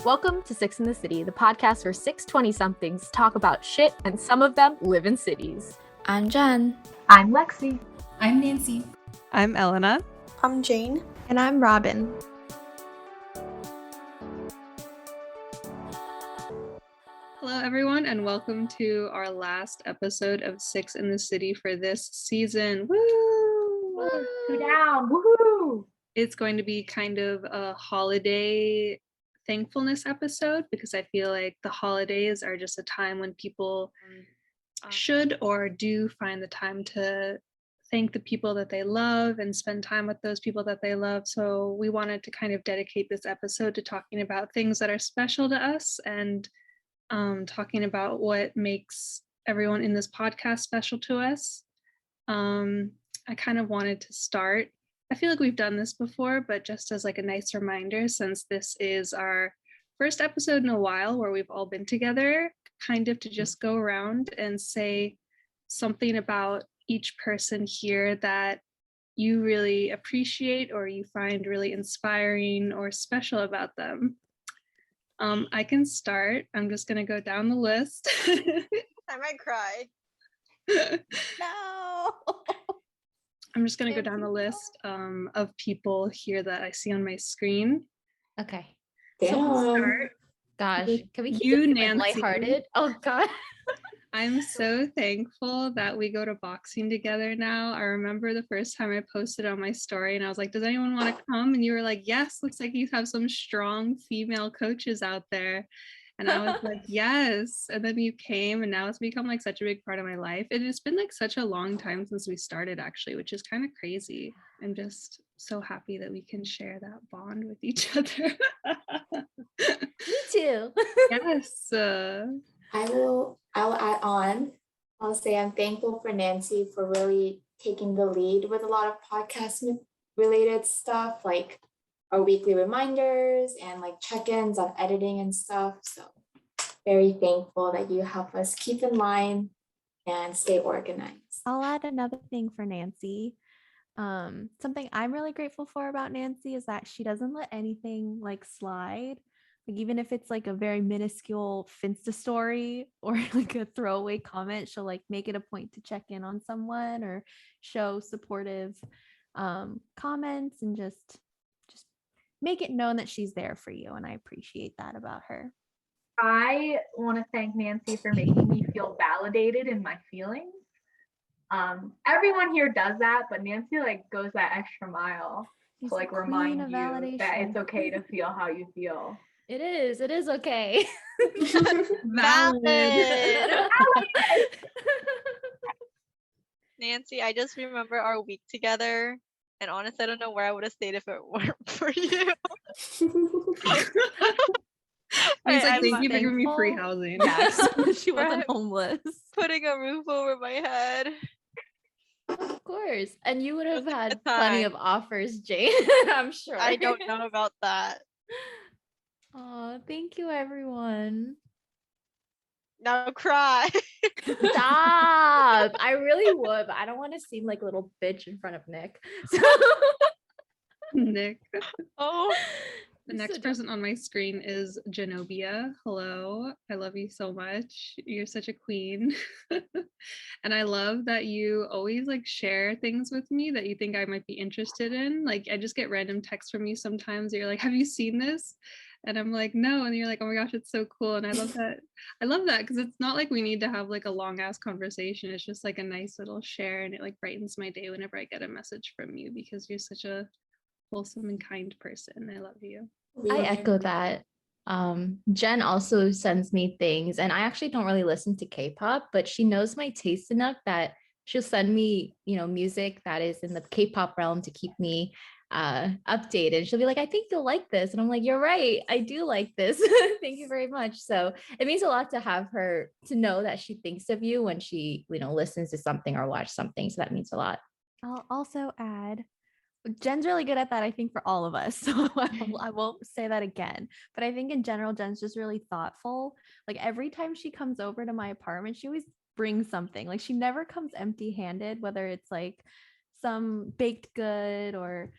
Welcome to Six in the City, the podcast where 620-somethings talk about shit and some of them live in cities. I'm Jen. I'm Lexi. I'm Nancy. I'm Elena. I'm Jane. And I'm Robin. Hello, everyone, and welcome to our last episode of Six in the City for this season. Woo! Woo! Down! Woohoo! It's going to be kind of a holiday thankfulness episode because I feel like the holidays are just a time when people should or do find the time to thank the people that they love and spend time with those people that they love. So we wanted to kind of dedicate this episode to talking about things that are special to us and talking about what makes everyone in this podcast special to us. I kind of wanted to start. I feel like we've done this before, but just as like a nice reminder, since this is our first episode in a while where we've all been together, kind of to just go around and say something about each person here that you really appreciate or you find really inspiring or special about them. I can start. I'm just going to go down the list. I might cry. No. I'm just going to go down the list of people here that I see on my screen. Okay. So we'll start. Gosh, can we keep you, it Nancy, lighthearted? Oh, God. I'm so thankful that we go to boxing together now. I remember the first time I posted on my story and I was like, does anyone want to come? And you were like, yes, looks like you have some strong female coaches out there. And I was like, yes. And then you came and now it's become like such a big part of my life. It has been like such a long time since we started actually, which is kind of crazy. I'm just so happy that we can share that bond with each other. Me too. Yes. I'll add on. I'll say I'm thankful for Nancy for really taking the lead with a lot of podcast related stuff, like our weekly reminders and like check-ins on editing and stuff. So very thankful that you help us keep in line and stay organized. I'll add another thing for Nancy. Something I'm really grateful for about Nancy is that she doesn't let anything like slide. Like even if it's like a very minuscule Finsta story or like a throwaway comment, she'll like make it a point to check in on someone or show supportive comments and just make it known that she's there for you. And I appreciate that about her. I want to thank Nancy for making me feel validated in my feelings. Everyone here does that, but Nancy like goes that extra mile to like remind you that it's okay to feel how you feel. It is okay. Valid. Nancy, I just remember our week together, and honestly, I don't know where I would have stayed if it weren't for you. He's like, thank you for giving me free housing. Yes, she wasn't homeless. Putting a roof over my head. Of course. And you would have had plenty of offers, Jane, I'm sure. I don't know about that. Oh, thank you, everyone. Now cry. Stop. I really would, but I don't want to seem like a little bitch in front of Nick. So Nick. Oh. The next person on my screen is Genovia. Hello. I love you so much. You're such a queen. And I love that you always like share things with me that you think I might be interested in. Like I just get random texts from you sometimes. You're like, have you seen this? And I'm like, no. And you're like, oh my gosh, it's so cool. And I love that. I love that because it's not like we need to have like a long ass conversation. It's just like a nice little share. And it like brightens my day whenever I get a message from you because you're such a wholesome and kind person. I love you. I echo that. Jen also sends me things and I actually don't really listen to K-pop, but she knows my taste enough that she'll send me, music that is in the K-pop realm to keep me updated. She'll be like, I think you'll like this. And I'm like, you're right. I do like this. Thank you very much. So it means a lot to have her to know that she thinks of you when she, listens to something or watch something. So that means a lot. I'll also add, Jen's really good at that, I think, for all of us. So I won't say that again. But I think in general, Jen's just really thoughtful. Like every time she comes over to my apartment, she always brings something. Like she never comes empty-handed, whether it's like some baked good or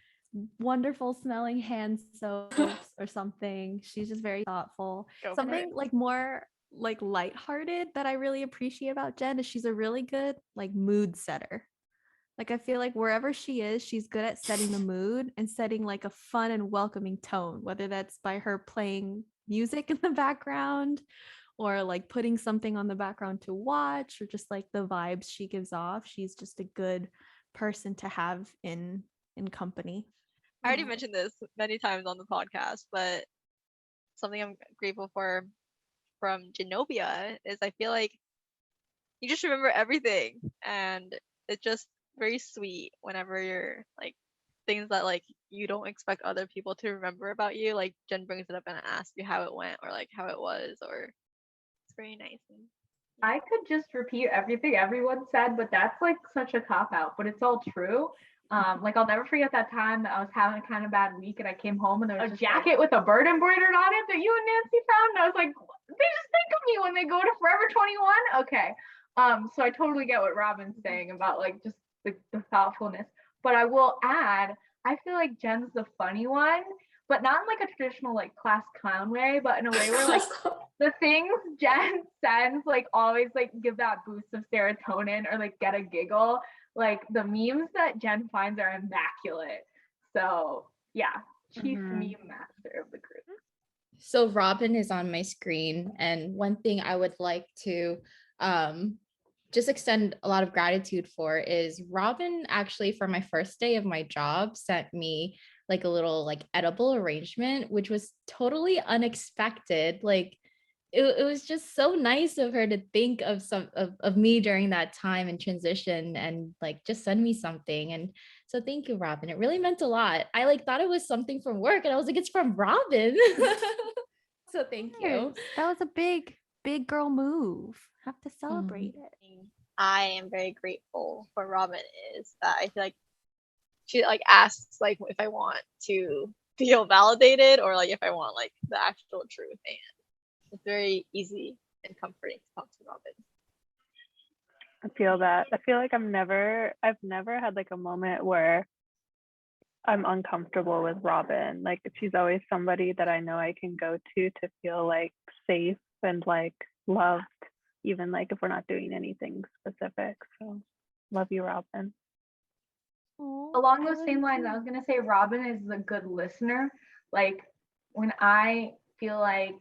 wonderful smelling hand soaps or something. She's just very thoughtful. Go for it. Something like more like lighthearted that I really appreciate about Jen is she's a really good like mood setter. Like I feel like wherever she is, she's good at setting the mood and setting like a fun and welcoming tone, whether that's by her playing music in the background or like putting something on the background to watch or just like the vibes she gives off. She's just a good person to have in company. I already mentioned this many times on the podcast, but something I'm grateful for from Genovia is I feel like you just remember everything, and it's just very sweet whenever you're like things that like you don't expect other people to remember about you. Like Jen brings it up and asks you how it went or like how it was, or it's very nice. And I could just repeat everything everyone said, but that's like such a cop out, but it's all true. Like I'll never forget that time that I was having a kind of bad week and I came home and there was a jacket with a bird embroidered on it that you and Nancy found. And I was like, they just think of me when they go to Forever 21. Okay. So I totally get what Robin's saying about like just the thoughtfulness. But I will add, I feel like Jen's the funny one, but not in like a traditional like class clown way, but in a way where like the things Jen sends like always like give that boost of serotonin or like get a giggle. Like the memes that Jen finds are immaculate. So yeah, chief meme master of the group. So Robin is on my screen, and one thing I would like to just extend a lot of gratitude for is Robin actually for my first day of my job sent me like a little like edible arrangement, which was totally unexpected. Like it was just so nice of her to think of some of me during that time and transition and like just send me something. And so thank you, Robin. It really meant a lot. I like thought it was something from work and I was like, it's from Robin. So thank you. That was a big girl move. Have to celebrate it. I am very grateful for Robin is that I feel like she like asks like if I want to feel validated or like if I want like the actual truth, and it's very easy and comforting to talk to Robin. I feel that. I feel like I've never had like a moment where I'm uncomfortable with Robin. Like she's always somebody that I know I can go to feel like safe and like loved, even like if we're not doing anything specific. So love you, Robin. Along those same lines, I was gonna say Robin is a good listener. Like when I feel like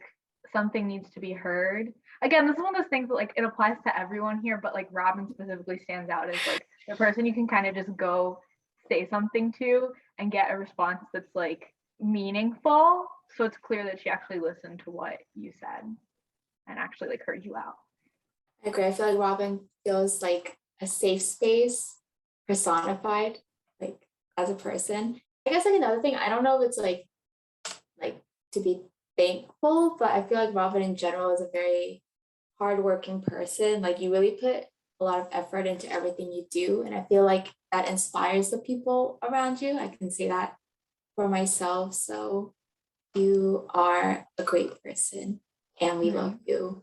something needs to be heard. Again, this is one of those things that like it applies to everyone here, but like Robin specifically stands out as like the person you can kind of just go say something to and get a response that's like meaningful. So it's clear that she actually listened to what you said and actually like heard you out. I agree. I feel like Robin feels like a safe space personified, like as a person. I guess like another thing, I don't know if it's like to be thankful, but I feel like Robin in general is a very hardworking person. Like you really put a lot of effort into everything you do. And I feel like that inspires the people around you. I can say that for myself. So you are a great person and we love you.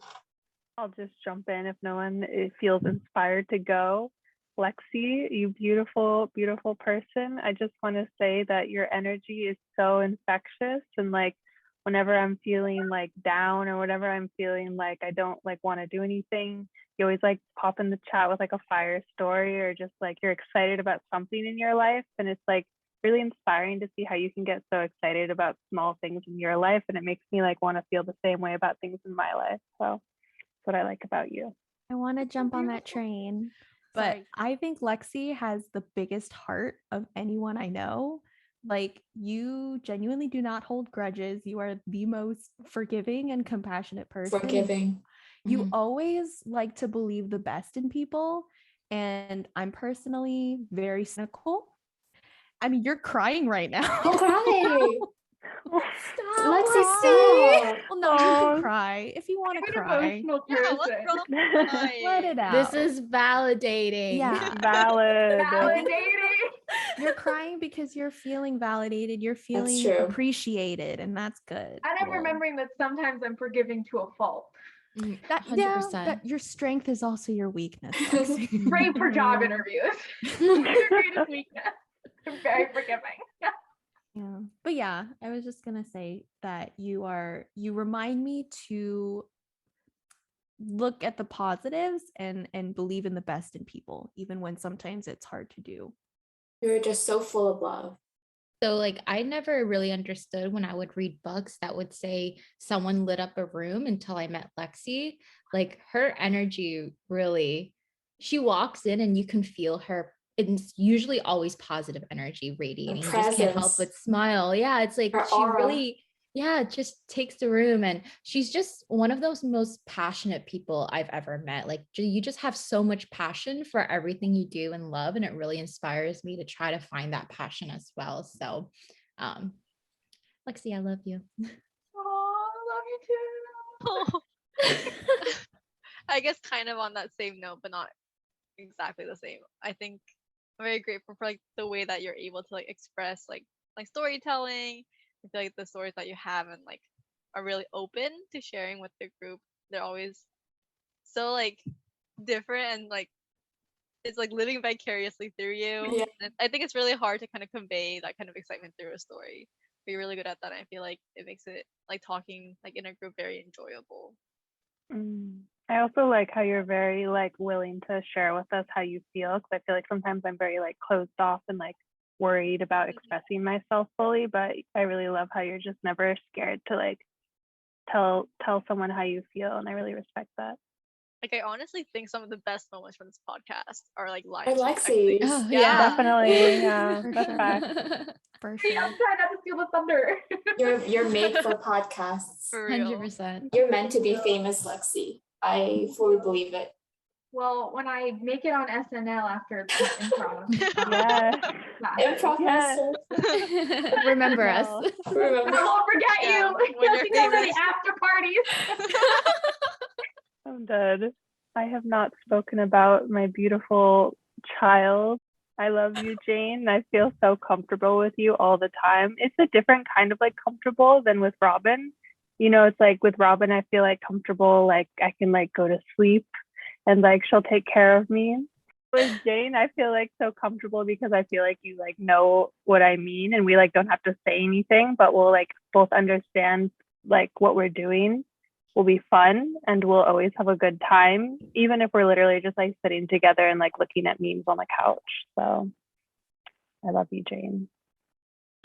I'll just jump in if no one feels inspired to go. Lexi, you beautiful, beautiful person. I just want to say that your energy is so infectious, and like whenever I'm feeling like down or whatever I'm feeling like I don't like want to do anything, you always like pop in the chat with like a fire story or just like you're excited about something in your life, and it's like really inspiring to see how you can get so excited about small things in your life, and it makes me like want to feel the same way about things in my life. So that's what I like about you. I want to jump on that train, but Sorry. I think Lexi has the biggest heart of anyone I know. Like you genuinely do not hold grudges. You are the most forgiving and compassionate person. Forgiving. You always like to believe the best in people. And I'm personally very cynical. I mean, you're crying right now. Don't cry. Stop, Lexi, Lexi. stop. Well, no, you can cry if you want to I'm an cry. emotional Yeah, person. what's wrong with Let it crying? out. This is validating. Yeah. Valid. Validating. You're crying because you're feeling validated. You're feeling true. appreciated, and that's good. And I'm remembering that sometimes I'm forgiving to a fault. That, 100%. yeah, that your strength is also your weakness, Lexi. Great for job interviews. Your greatest weakness. I'm very forgiving. Yeah. But yeah, I was just gonna say that you remind me to look at the positives and believe in the best in people, even when sometimes it's hard to do. You're just so full of love. So like I never really understood when I would read books that would say someone lit up a room until I met Lexi. Like her energy really, she walks in and you can feel her. It's usually always positive energy Her radiating. You just can't help presence, but smile. Yeah, it's like her she aura. really, yeah, just takes the room. And she's just one of those most passionate people I've ever met. Like you just have so much passion for everything you do and love. And it really inspires me to try to find that passion as well. So, um, Lexi, I love you. Oh, I love you too. I guess kind of on that same note, but not exactly the same. I think I'm very grateful for like the way that you're able to like express like storytelling. I feel like the stories that you have and like are really open to sharing with the group. They're always so like different and like it's like living vicariously through you. Yeah. And I think it's really hard to kind of convey that kind of excitement through a story. But you're really good at that. And I feel like it makes it like talking like in a group very enjoyable. I also like how you're very like willing to share with us how you feel, because I feel like sometimes I'm very like closed off and like worried about expressing myself fully, but I really love how you're just never scared to like tell someone how you feel, and I really respect that. Like I honestly think some of the best moments from this podcast are like live Or stream Lexi. Oh, Yeah. Definitely, yeah, For that's sure. fact. For Hey, I'm sure. trying not to steal the thunder. You're made for podcasts. For real. 100%. You're meant to be famous, Lexi. I fully believe it. Well, when I make it on SNL after the improv, Yes. classes, Improv Yes. master. Remember us. No. Remember? I won't forget Yeah, you. when you're Just go to the famous. after parties. I'm dead. I have not spoken about my beautiful child. I love you, Jane. I feel so comfortable with you all the time. It's a different kind of like comfortable than with Robin. You know, it's like with Robin, I feel like comfortable, like I can like go to sleep and like she'll take care of me. With Jane, I feel like so comfortable because I feel like you like know what I mean and we like don't have to say anything, but we'll like both understand like what we're doing will be fun and we'll always have a good time, even if we're literally just like sitting together and like looking at memes on the couch. So I love you, Jane.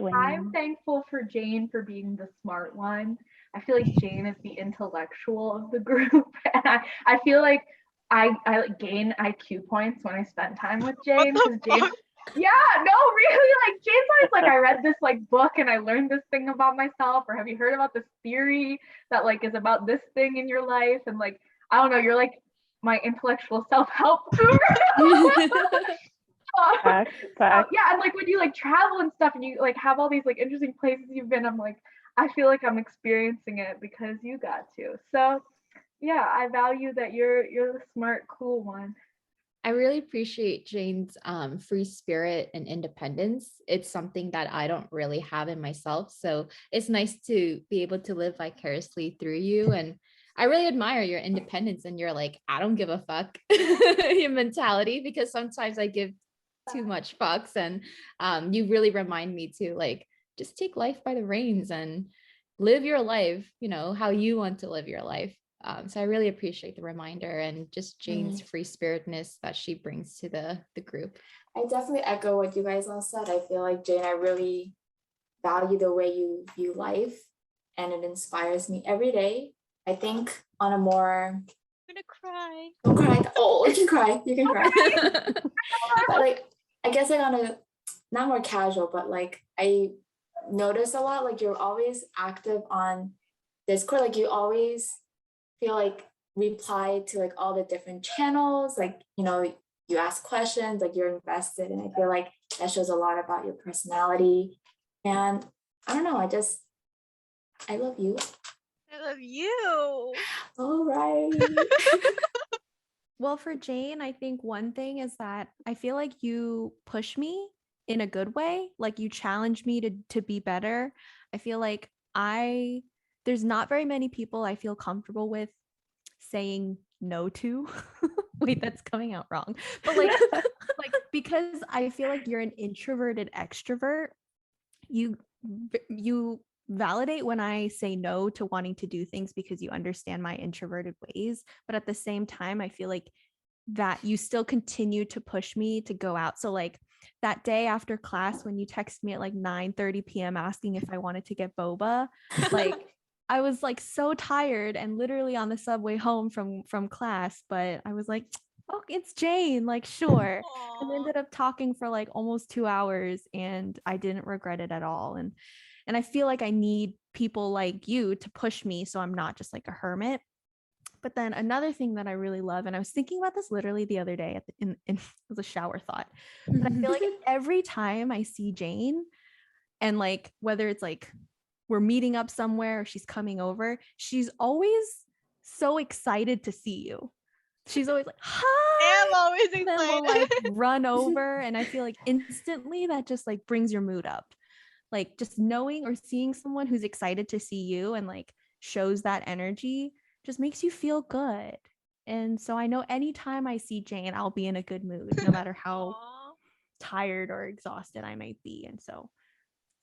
I'm Dwayne. thankful for Jane for being the smart one. I feel like Jane is the intellectual of the group. And I feel like I like gain IQ points when I spend time with Jane because Jane. Yeah, no, really. Like Jane's always like, I read this like book and I learned this thing about myself, or have you heard about this theory that like is about this thing in your life? And like, I don't know, you're like my intellectual self-help guru. Fact. Yeah, and like when you like travel and stuff and you like have all these like interesting places you've been, I'm like, I feel like I'm experiencing it because you got to. So yeah, I value that you're the smart, cool one. I really appreciate Jane's free spirit and independence. It's something that I don't really have in myself. So it's nice to be able to live vicariously through you. And I really admire your independence and your like, I don't give a fuck your mentality, because sometimes I give too much fucks. And you really remind me to like, just take life by the reins and live your life, you know, how you want to live your life. So I really appreciate the reminder and just Jane's free spiritedness that she brings to the group. I definitely echo what you guys all said. I feel like, Jane, I really value the way you view life and it inspires me every day. I think on a more, I'm gonna cry. don't cry. Oh, you can cry. You can cry. But like, I guess like on a not more casual, but like I notice a lot, like you're always active on Discord. Like you always feel like reply to like all the different channels. Like, you know, you ask questions, like you're invested. And I feel like that shows a lot about your personality. And I don't know, I love you. I love you. All right. Well, for Jane, I think one thing is that I feel like you push me in a good way. Like you challenge me to be better. I feel like there's not very many people I feel comfortable with saying no to. Wait, that's coming out wrong. But like because I feel like you're an introverted extrovert, you validate when I say no to wanting to do things because you understand my introverted ways, but at the same time I feel like that you still continue to push me to go out. So like that day after class when you text me at like 9:30 p.m. asking if I wanted to get boba, like I was like so tired and literally on the subway home from class, but I was like, oh, it's Jane, like sure. And we Aw. ended up talking for like almost 2 hours and I didn't regret it at all. And I feel like I need people like you to push me so I'm not just like a hermit. But then another thing that I really love, and I was thinking about this literally the other day it was a shower thought, but I feel like every time I see Jane, and like whether it's like we're meeting up somewhere or she's coming over, she's always so excited to see you. She's always like, hi. I'm always And then we'll like excited. run over. And I feel like instantly that just like brings your mood up. Like just knowing or seeing someone who's excited to see you and like shows that energy just makes you feel good. And so I know anytime I see Jane, I'll be in a good mood, no matter how Aw. tired or exhausted I might be. And so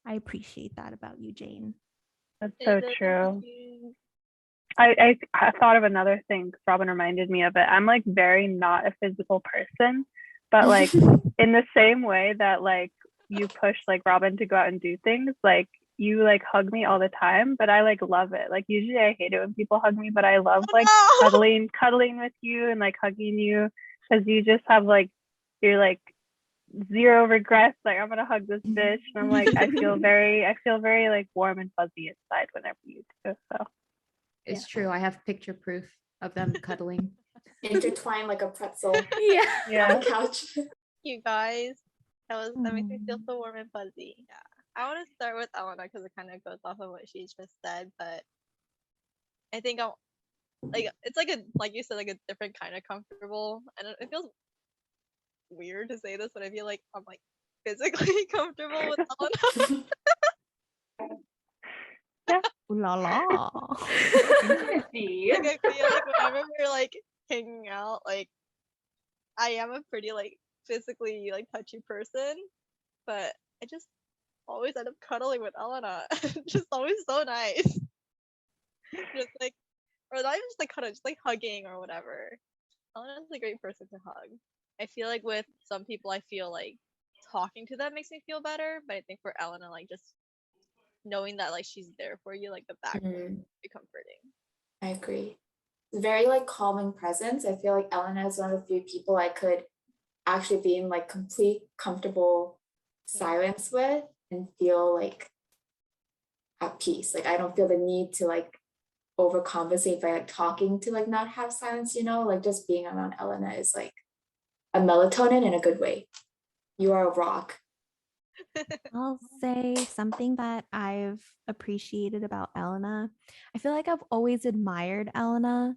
I appreciate that about you, Jane. That's It so does true. you- I thought of another thing. Robin reminded me of it. I'm like very not a physical person, but like in the same way that like you push like Robin to go out and do things, like you like hug me all the time, but I like love it. Like usually I hate it when people hug me, but I love like Oh no! cuddling with you and like hugging you because you just have like you're like zero regrets. Like I'm gonna hug this bitch, and I'm like I feel very like warm and fuzzy inside whenever you do. So It's true. I have picture proof of them cuddling. Intertwined like a pretzel Yeah. on yeah. the couch. You guys, that makes me feel Mm. so warm and fuzzy. Yeah. I want to start with Elena because it kind of goes off of what she just said, but I think I'll like it's like a like you said like a different kind of comfortable, and it feels weird to say this, but I feel like I'm like physically comfortable with Elena. Ooh la la. Intimacy. Like I feel like whenever we're like hanging out, like I am a pretty like physically like touchy person, but I just always end up cuddling with Elena. Just always so nice. Just like or not even just like cuddle, just like hugging or whatever. Elena's a great person to hug. I feel like with some people I feel like talking to them makes me feel better, but I think for Elena like just knowing that like she's there for you, like the backbone Mm, be comforting. I agree. Very like calming presence. I feel like Elena is one of the few people I could actually be in like complete comfortable silence with and feel like at peace. Like I don't feel the need to like overcompensate by like talking to like not have silence, like just being around Elena is like a melatonin in a good way. You are a rock. I'll say something that I've appreciated about Elena. I feel like I've always admired Elena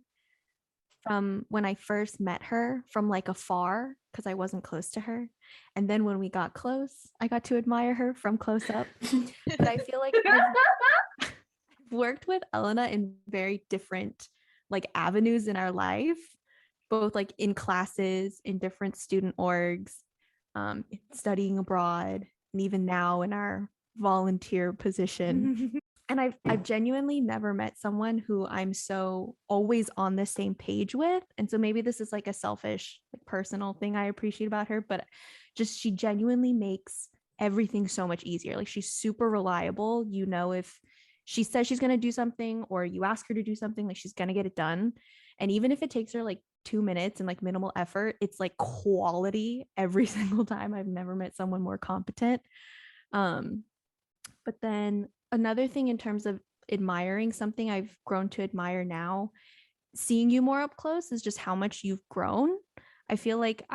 from when I first met her from like afar because I wasn't close to her. And then when we got close, I got to admire her from close up. But I feel like I've worked with Elena in very different like avenues in our life, both like in classes, in different student orgs, studying abroad, and even now in our volunteer position. And I've genuinely never met someone who I'm so always on the same page with. And so maybe this is like a selfish, like personal thing I appreciate about her, but just she genuinely makes everything so much easier. Like she's super reliable. If she says she's going to do something or you ask her to do something, like she's going to get it done. And even if it takes her like 2 minutes and like minimal effort, it's like quality every single time. I've never met someone more competent. But then another thing in terms of admiring, something I've grown to admire now, seeing you more up close, is just how much you've grown. I feel like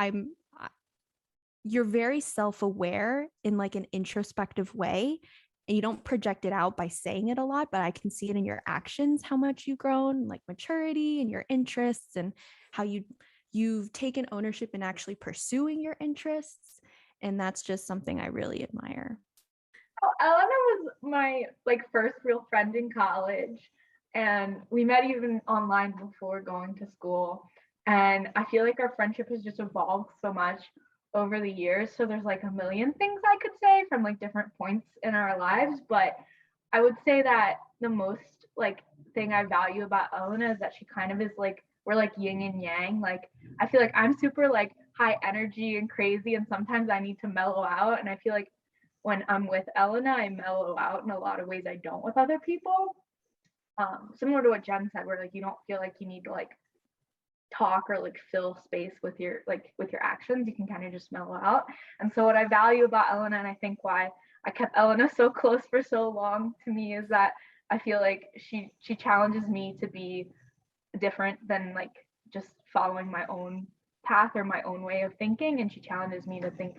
you're very self-aware in like an introspective way, and you don't project it out by saying it a lot, but I can see it in your actions how much you've grown, like maturity and your interests, and how you've taken ownership in actually pursuing your interests. And that's just something I really admire. Elena was my like first real friend in college, and we met even online before going to school. And I feel like our friendship has just evolved so much over the years. So there's like a million things I could say from like different points in our lives. But I would say that the most like thing I value about Elena is that she kind of is like, we're like yin and yang. Like I feel like I'm super like high energy and crazy, and sometimes I need to mellow out. And I feel like when I'm with Elena, I mellow out in a lot of ways I don't with other people. Similar to what Jen said, where like you don't feel like you need to like talk or like fill space with your actions. You can kind of just mellow out. And so what I value about Elena, and I think why I kept Elena so close for so long to me, is that I feel like she challenges me to be different than like just following my own path or my own way of thinking, and she challenges me to think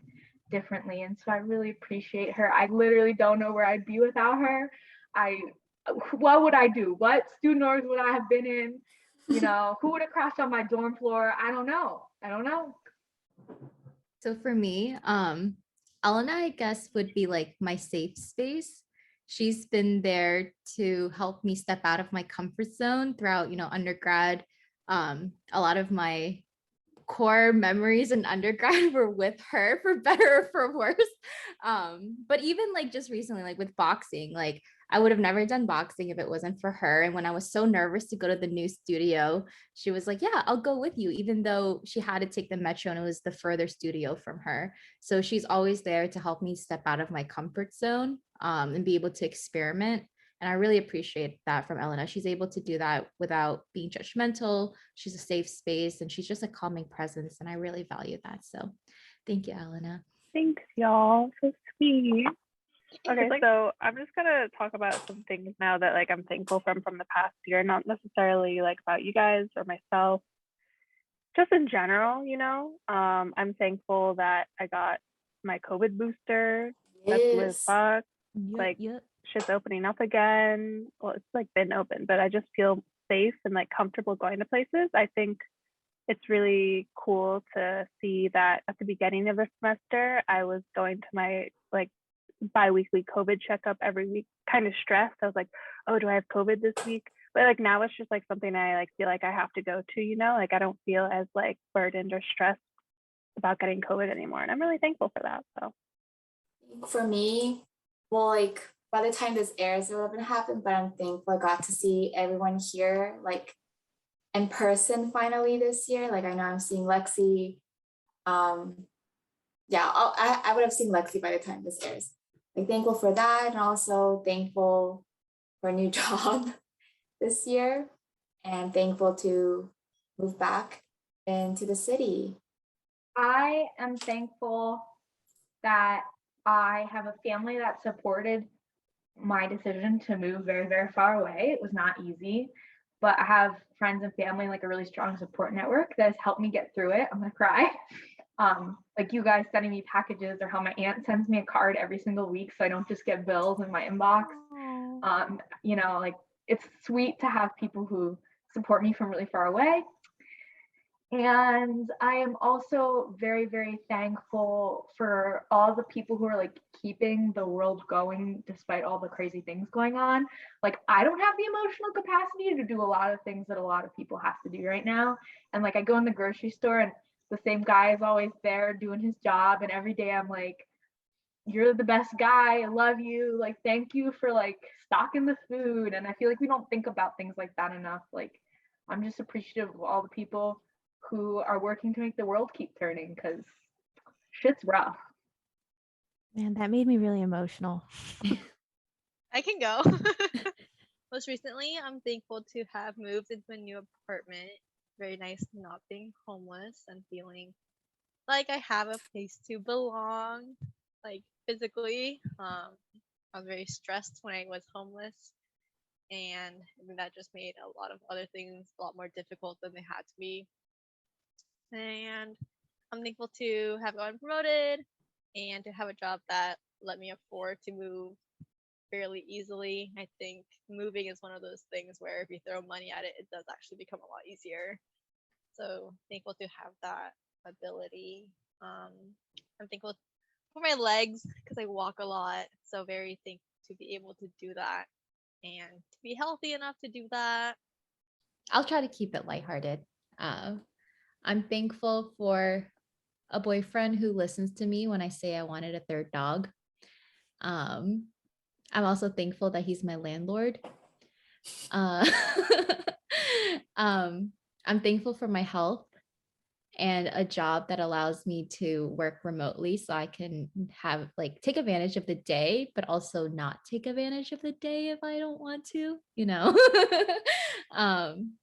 differently. And so I really appreciate her. I literally don't know where I'd be without her. What would I do? What student orgs would I have been in? You know, who would have crashed on my dorm floor? I don't know. So for me, Elena, I guess, would be like my safe space. She's been there to help me step out of my comfort zone throughout, undergrad. A lot of my core memories in undergrad were with her, for better or for worse. But even like just recently, like with boxing, like I would have never done boxing if it wasn't for her. And when I was so nervous to go to the new studio, she was like, yeah, I'll go with you, even though she had to take the metro and it was the further studio from her. So she's always there to help me step out of my comfort zone, and be able to experiment. And I really appreciate that from Elena. She's able to do that without being judgmental. She's a safe space and she's just a calming presence. And I really value that. So thank you, Elena. Thanks, y'all. So sweet. Okay, like- so I'm just gonna talk about some things now that like I'm thankful from the past year, not necessarily like about you guys or myself, just in general, you know. I'm thankful that I got my COVID booster. That's lit as Yes. fuck. Yup, Like, yup. Shit's opening up again. Well, it's like been open, but I just feel safe and like comfortable going to places. I think it's really cool to see that at the beginning of the semester, I was going to my like bi-weekly COVID checkup every week, kind of stressed. I was like, oh, do I have COVID this week? But like now it's just like something I like feel like I have to go to, you know, like I don't feel as like burdened or stressed about getting COVID anymore. And I'm really thankful for that. So For me, well, like by the time this airs, it'll have happened, but I'm thankful I got to see everyone here, like in person finally this year. Like I know I'm seeing Lexi. Yeah, I would have seen Lexi by the time this airs. Like thankful for that, and also thankful for a new job this year, and thankful to move back into the city. I am thankful that I have a family that supported my decision to move very, very far away. It was not easy, but I have friends and family, like a really strong support network that has helped me get through it. I'm gonna cry. Like you guys sending me packages, or how my aunt sends me a card every single week so I don't just get bills in my inbox. You know, like it's sweet to have people who support me from really far away. And I am also very, very thankful for all the people who are like keeping the world going despite all the crazy things going on. Like I don't have the emotional capacity to do a lot of things that a lot of people have to do right now. And like I go in the grocery store and the same guy is always there doing his job. And every day I'm like, you're the best guy. I love you. Like, thank you for like stocking the food. And I feel like we don't think about things like that enough. Like, I'm just appreciative of all the people who are working to make the world keep turning, because shit's rough. Man, that made me really emotional. I can go. Most recently, I'm thankful to have moved into a new apartment. Very nice not being homeless and feeling like I have a place to belong, like physically. I was very stressed when I was homeless, and I think that just made a lot of other things a lot more difficult than they had to be. And I'm thankful to have gotten promoted and to have a job that let me afford to move fairly easily. I think moving is one of those things where if you throw money at it, it does actually become a lot easier. So thankful to have that ability. I'm thankful for my legs because I walk a lot. So very thankful to be able to do that and to be healthy enough to do that. I'll try to keep it lighthearted. I'm thankful for a boyfriend who listens to me when I say I wanted a third dog. Um, I'm also thankful that he's my landlord. Uh, I'm thankful for my health and a job that allows me to work remotely so I can have like take advantage of the day, but also not take advantage of the day if I don't want to, you know. um,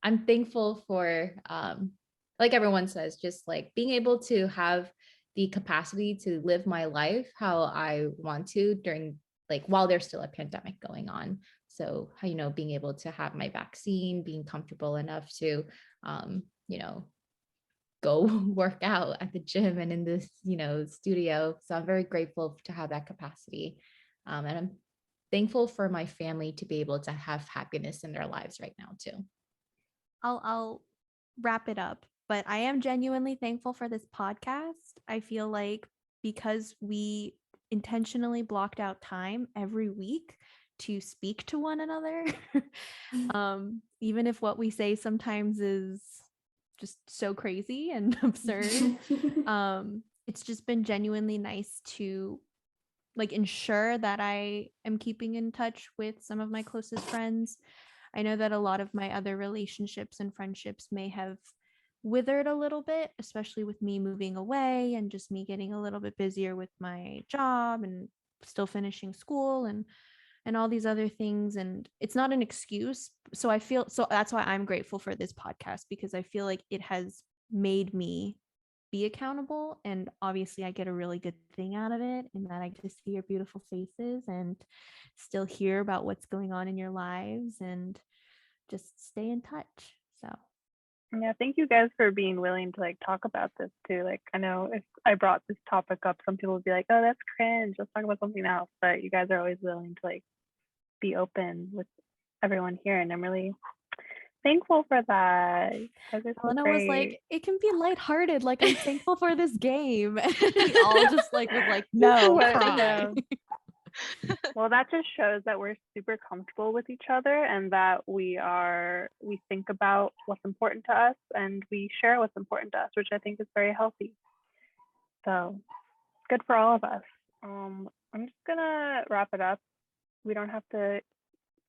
I'm thankful for like everyone says, just like being able to have the capacity to live my life how I want to during like while there's still a pandemic going on. So, you know, being able to have my vaccine, being comfortable enough to, you know, go work out at the gym and in this, you know, studio. So I'm very grateful to have that capacity. And I'm thankful for my family to be able to have happiness in their lives right now too. I'll wrap it up, but I am genuinely thankful for this podcast. I feel like because we intentionally blocked out time every week to speak to one another, even if what we say sometimes is just so crazy and absurd, it's just been genuinely nice to like ensure that I am keeping in touch with some of my closest friends. I know that a lot of my other relationships and friendships may have withered a little bit, especially with me moving away and just me getting a little bit busier with my job and still finishing school and all these other things, and it's not an excuse. So I feel so that's why I'm grateful for this podcast, because I feel like it has made me be accountable, and obviously I get a really good thing out of it, and that I get to see your beautiful faces and still hear about what's going on in your lives and just stay in touch. So Yeah, thank you guys for being willing to like talk about this too. Like, I know if I brought this topic up, some people would be like, "Oh, that's cringe. Let's talk about something else." But you guys are always willing to like be open with everyone here, and I'm really thankful for that. You guys are so Elena was great. like, it can be lighthearted. Like, I'm thankful for this game. And we all just like was like, no, What? cry. No. Well, that just shows that we're super comfortable with each other and that we think about what's important to us and we share what's important to us, which I think is very healthy. So good for all of us. I'm just gonna wrap it up. We don't have to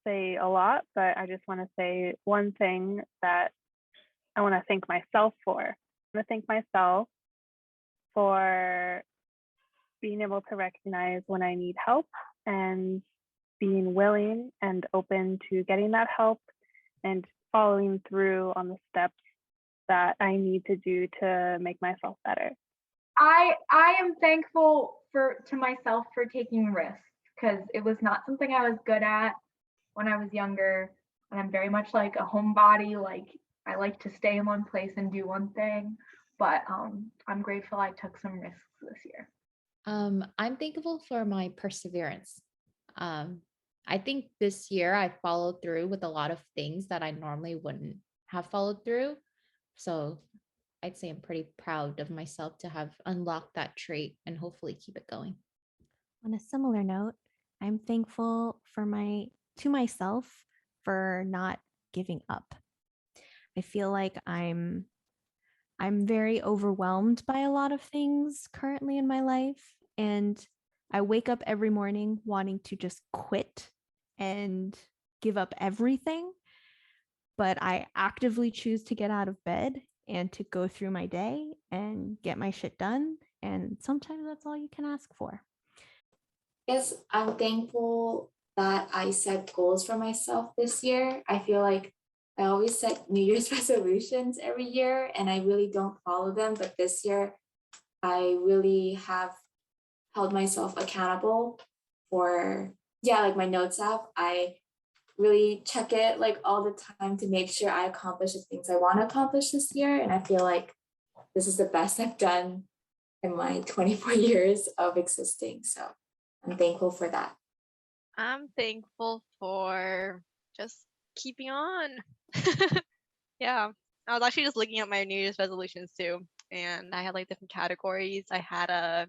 say a lot, but I just want to say one thing that I want to thank myself for. I want to thank myself for being able to recognize when I need help and being willing and open to getting that help and following through on the steps that I need to do to make myself better. I am thankful to myself for taking risks, because it was not something I was good at when I was younger, and I'm very much like a homebody. Like, I like to stay in one place and do one thing, but I'm grateful I took some risks this year. I'm thankful for my perseverance. I think this year I followed through with a lot of things that I normally wouldn't have followed through. So I'd say I'm pretty proud of myself to have unlocked that trait and hopefully keep it going. On a similar note, I'm thankful to myself for not giving up. I feel like I'm very overwhelmed by a lot of things currently in my life, and I wake up every morning wanting to just quit and give up everything, but I actively choose to get out of bed and to go through my day and get my shit done, and sometimes that's all you can ask for. Yes, I'm thankful that I set goals for myself this year. I feel like I always set New Year's resolutions every year and I really don't follow them. But this year, I really have held myself accountable for, like my notes app. I really check it like all the time to make sure I accomplish the things I want to accomplish this year. And I feel like this is the best I've done in my 24 years of existing. So I'm thankful for that. I'm thankful for just keeping on. Yeah. I was actually just looking at my New Year's resolutions too. And I had like different categories. I had a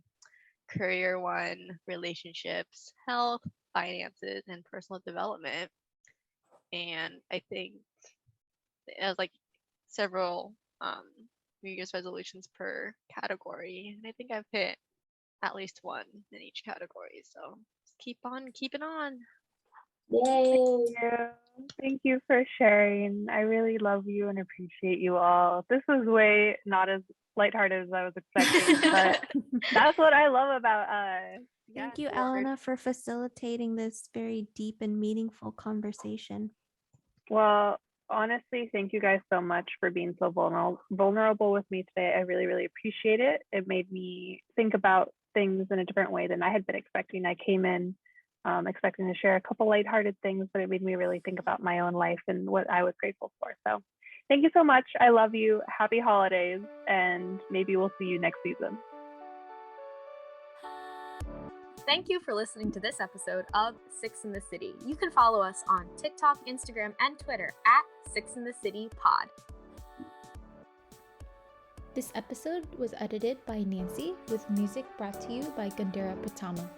career one, relationships, health, finances, and personal development. And I think it was like several New Year's resolutions per category, and I think I've hit at least one in each category. So just keep on keeping on. Yay. Yeah, thank you for sharing. I really love you and appreciate you all. This was way not as lighthearted as I was expecting, but that's what I love about us. Thank you, Yes. Elena, for facilitating this very deep and meaningful conversation. Well, honestly, thank you guys so much for being so vulnerable with me today. I really, really appreciate it. It made me think about things in a different way than I had been expecting. I came in expecting to share a couple lighthearted things, but it made me really think about my own life and what I was grateful for. So thank you so much. I love you. Happy holidays, and maybe we'll see you next season. Thank you for listening to this episode of Six in the City. You can follow us on TikTok, Instagram, and Twitter at 6 in the City Pod. This episode was edited by Nancy with music brought to you by Gandhara Pratama.